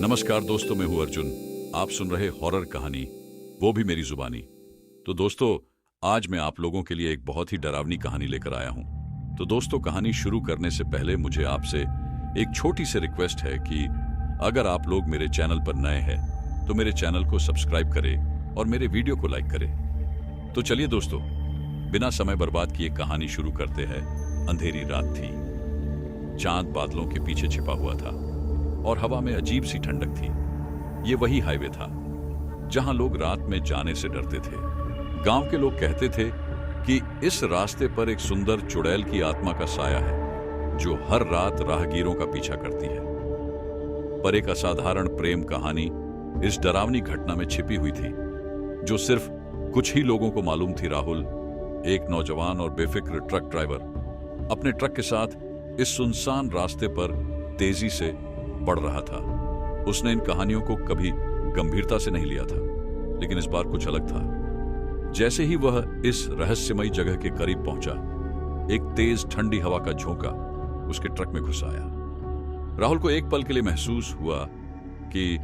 नमस्कार दोस्तों, मैं हूं अर्जुन। आप सुन रहे हॉरर कहानी, वो भी मेरी जुबानी। तो दोस्तों, आज मैं आप लोगों के लिए एक बहुत ही डरावनी कहानी लेकर आया हूं। तो दोस्तों, कहानी शुरू करने से पहले मुझे आपसे एक छोटी सी रिक्वेस्ट है कि अगर आप लोग मेरे चैनल पर नए हैं तो मेरे चैनल को सब्सक्राइब करें और मेरे वीडियो को लाइक करें। तो चलिए दोस्तों, बिना समय बर्बाद किए कहानी शुरू करते हैं। अंधेरी रात थी, चांद बादलों के पीछे छिपा हुआ था और हवा में अजीब सी ठंडक थी। ये वही हाईवे था जहां लोग रात में जाने से डरते थे। गांव के लोग कहते थे कि इस रास्ते पर एक सुंदर चुड़ैल की आत्मा का साया है जो हर रात राहगीरों का पीछा करती है। पर एक असाधारण प्रेम कहानी इस डरावनी घटना में छिपी हुई थी जो सिर्फ कुछ ही लोगों को मालूम थी। राहुल, एक नौजवान और बेफिक्र ट्रक ड्राइवर, अपने ट्रक के साथ इस सुनसान रास्ते पर तेजी से बढ़ रहा था। उसने इन कहानियों को कभी गंभीरता से नहीं लिया था, लेकिन इस बार कुछ अलग था। जैसे ही वह इस रहस्यमयी जगह के करीब पहुंचा, एक तेज ठंडी हवा का झोंका उसके ट्रक में घुस आया। राहुल को एक पल के लिए महसूस हुआ कि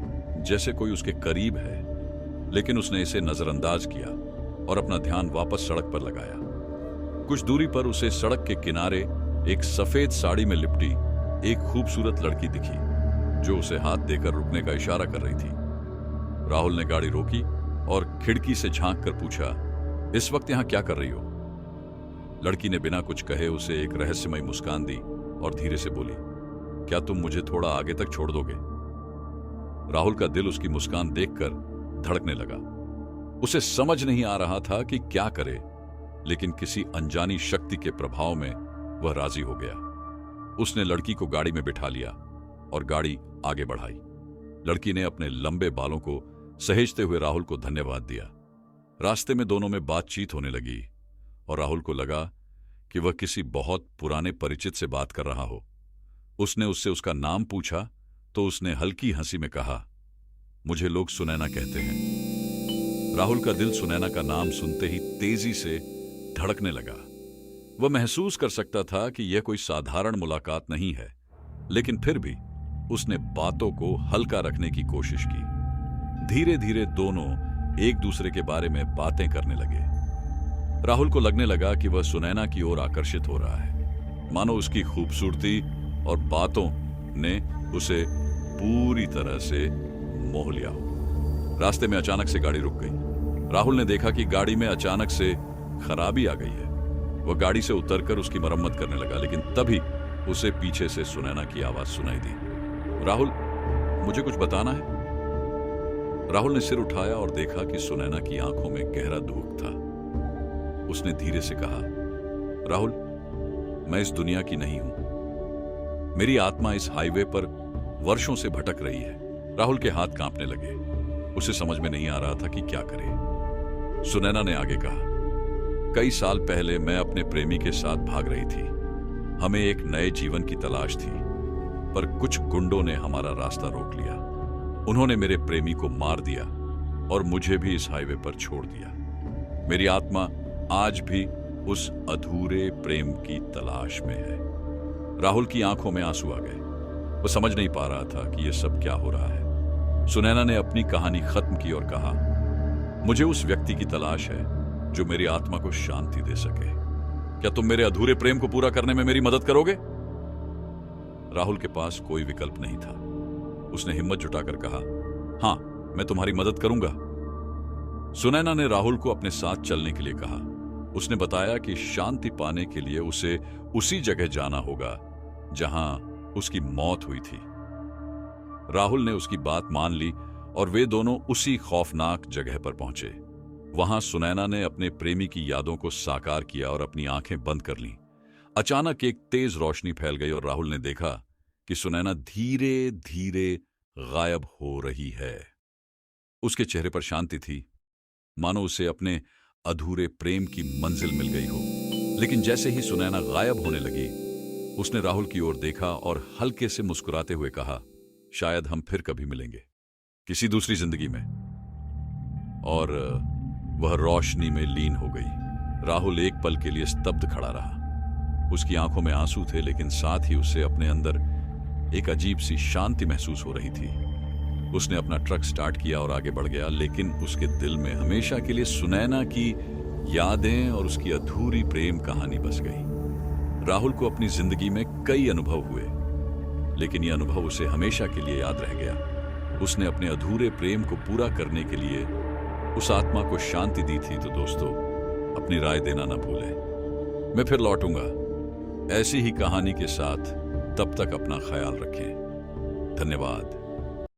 जैसे कोई उसके करीब है, लेकिन उसने इसे नजरअंदाज किया और अपना ध्यान वापस सड़क पर लगाया। कुछ दूरी पर उसे सड़क के किनारे एक सफेद साड़ी में लिपटी एक खूबसूरत लड़की दिखी जो उसे हाथ देकर रुकने का इशारा कर रही थी। राहुल ने गाड़ी रोकी और खिड़की से झांक कर पूछा, इस वक्त यहां क्या कर रही हो? लड़की ने बिना कुछ कहे उसे एक रहस्यमयी मुस्कान दी और धीरे से बोली, क्या तुम मुझे थोड़ा आगे तक छोड़ दोगे? राहुल का दिल उसकी मुस्कान देखकर धड़कने लगा। उसे समझ नहीं आ रहा था कि क्या करे, लेकिन किसी अनजानी शक्ति के प्रभाव में वह राजी हो गया। उसने लड़की को गाड़ी में बिठा लिया और गाड़ी आगे बढ़ाई। लड़की ने अपने लंबे बालों को सहेजते हुए राहुल को धन्यवाद दिया। रास्ते में दोनों में बातचीत होने लगी और राहुल को लगा कि वह किसी बहुत पुराने परिचित से बात कर रहा हो। उसने उससे उसका नाम पूछा तो उसने हल्की हंसी में कहा, मुझे लोग सुनैना कहते हैं। राहुल का दिल सुनैना का नाम सुनते ही तेजी से धड़कने लगा। वह महसूस कर सकता था कि यह कोई साधारण मुलाकात नहीं है, लेकिन फिर भी उसने बातों को हल्का रखने की कोशिश की। धीरे धीरे दोनों एक दूसरे के बारे में बातें करने लगे। राहुल को लगने लगा कि वह सुनैना की ओर आकर्षित हो रहा है, मानो उसकी खूबसूरती और बातों ने उसे पूरी तरह से मोह लिया हो। रास्ते में अचानक से गाड़ी रुक गई। राहुल ने देखा कि गाड़ी में अचानक से खराबी आ गई है। वह गाड़ी से उतरकर उसकी मरम्मत करने लगा, लेकिन तभी उसे पीछे से सुनैना की आवाज सुनाई दी, राहुल, मुझे कुछ बताना है। राहुल ने सिर उठाया और देखा कि सुनैना की आंखों में गहरा दुख था। उसने धीरे से कहा, राहुल, मैं इस दुनिया की नहीं हूं। मेरी आत्मा इस हाईवे पर वर्षों से भटक रही है। राहुल के हाथ कांपने लगे। उसे समझ में नहीं आ रहा था कि क्या करे। सुनैना ने आगे कहा, कई साल पहले मैं अपने प्रेमी के साथ भाग रही थी। हमें एक नए जीवन की तलाश थी, पर कुछ गुंडों ने हमारा रास्ता रोक लिया। उन्होंने मेरे प्रेमी को मार दिया और मुझे भी इस हाईवे पर छोड़ दिया। मेरी आत्मा आज भी उस अधूरे प्रेम की तलाश में है। राहुल की आंखों में आंसू आ गए। वो समझ नहीं पा रहा था कि यह सब क्या हो रहा है। सुनैना ने अपनी कहानी खत्म की और कहा, मुझे उस व्यक्ति की तलाश है जो मेरी आत्मा को शांति दे सके। क्या तुम मेरे अधूरे प्रेम को पूरा करने में मेरी मदद करोगे? राहुल के पास कोई विकल्प नहीं था। उसने हिम्मत जुटाकर कहा, हां, मैं तुम्हारी मदद करूंगा। सुनैना ने राहुल को अपने साथ चलने के लिए कहा। उसने बताया कि शांति पाने के लिए उसे उसी जगह जाना होगा जहां उसकी मौत हुई थी। राहुल ने उसकी बात मान ली और वे दोनों उसी खौफनाक जगह पर पहुंचे। वहां सुनैना ने अपने प्रेमी की यादों को साकार किया और अपनी आंखें बंद कर लीं। अचानक एक तेज रोशनी फैल गई और राहुल ने देखा कि सुनैना धीरे धीरे गायब हो रही है। उसके चेहरे पर शांति थी, मानो उसे अपने अधूरे प्रेम की मंजिल मिल गई हो। लेकिन जैसे ही सुनैना गायब होने लगी, उसने राहुल की ओर देखा और हल्के से मुस्कुराते हुए कहा, शायद हम फिर कभी मिलेंगे, किसी दूसरी जिंदगी में। और वह रोशनी में लीन हो गई। राहुल एक पल के लिए स्तब्ध खड़ा रहा। उसकी आंखों में आंसू थे, लेकिन साथ ही उसे अपने अंदर एक अजीब सी शांति महसूस हो रही थी। उसने अपना ट्रक स्टार्ट किया और आगे बढ़ गया, लेकिन उसके दिल में हमेशा के लिए सुनैना की यादें और उसकी अधूरी प्रेम कहानी बस गई। राहुल को अपनी जिंदगी में कई अनुभव हुए, लेकिन यह अनुभव उसे हमेशा के लिए याद रह गया। उसने अपने अधूरे प्रेम को पूरा करने के लिए उस आत्मा को शांति दी थी। तो दोस्तों, अपनी राय देना ना भूलें। मैं फिर लौटूंगा ऐसी ही कहानी के साथ। तब तक अपना ख्याल रखें। धन्यवाद।